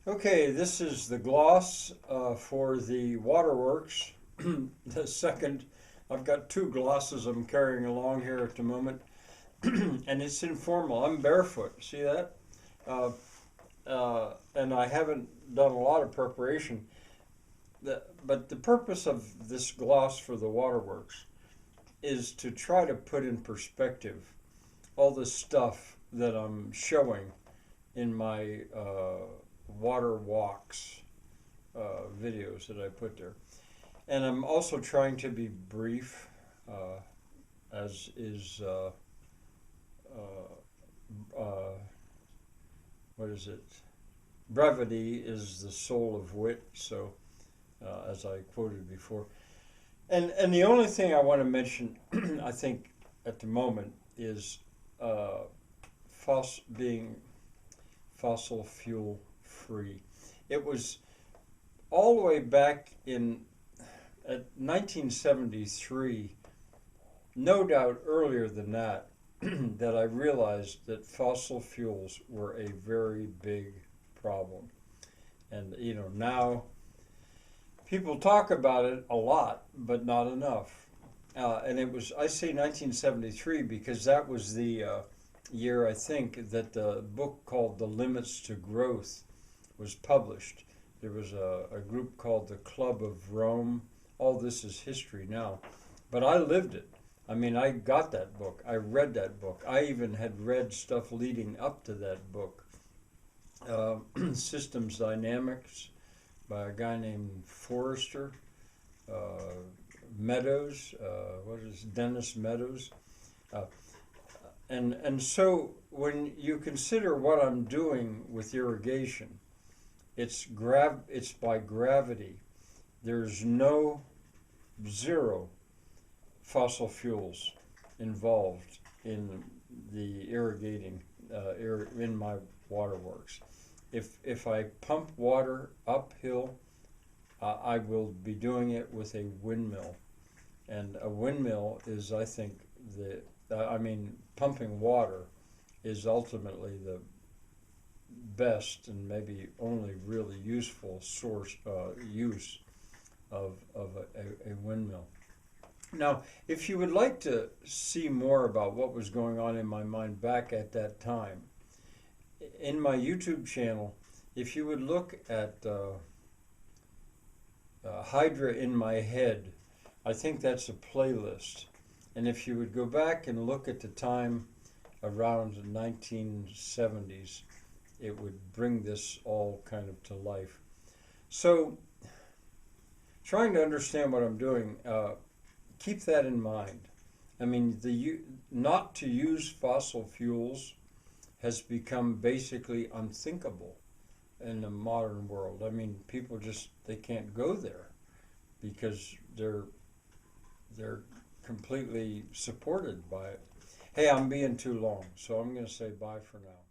Okay, this is the gloss for the waterworks. The second, I've got two glosses I'm carrying along here at the moment, and it's informal. I'm barefoot. See that? Uh, and I haven't done a lot of preparation. But the purpose of this gloss for the waterworks is to try to put in perspective all the stuff that I'm showing in my water walks videos that I put there. And I'm also trying to be brief, as is, uh, what is it? Brevity is the soul of wit, so as I quoted before. And the only thing I want to mention, I think, at the moment is uh, being fossil fuel free. It was all the way back in at 1973, no doubt earlier than that, that I realized that fossil fuels were a very big problem. And now people talk about it a lot, but not enough. And it was, I say 1973 because that was the year, I think, that the book called The Limits to Growth was published. There was a group called the Club of Rome. All this is history now. But I lived it. I mean, I got that book. I read that book. I even had read stuff leading up to that book. Systems Dynamics by a guy named Forrester. Uh, Meadows, what is Dennis Meadows? Uh, and so when you consider what I'm doing with irrigation, it's by gravity. There's zero fossil fuels involved in the irrigating in my waterworks. If I pump water uphill, I will be doing it with a windmill, and a windmill is, I think, pumping water is ultimately the best and maybe only really useful use of a windmill. Now, if you would like to see more about what was going on in my mind back at that time, in my YouTube channel, if you would look at Hydra in My Head, I think that's a playlist. And if you would go back and look at the time around the 1970s, it would bring this all kind of to life. So, trying to understand what I'm doing, keep that in mind. I mean, not to use fossil fuels has become basically unthinkable in the modern world. I mean, people they can't go there because they're completely supported by it. Hey, I'm being too long, so I'm going to say bye for now.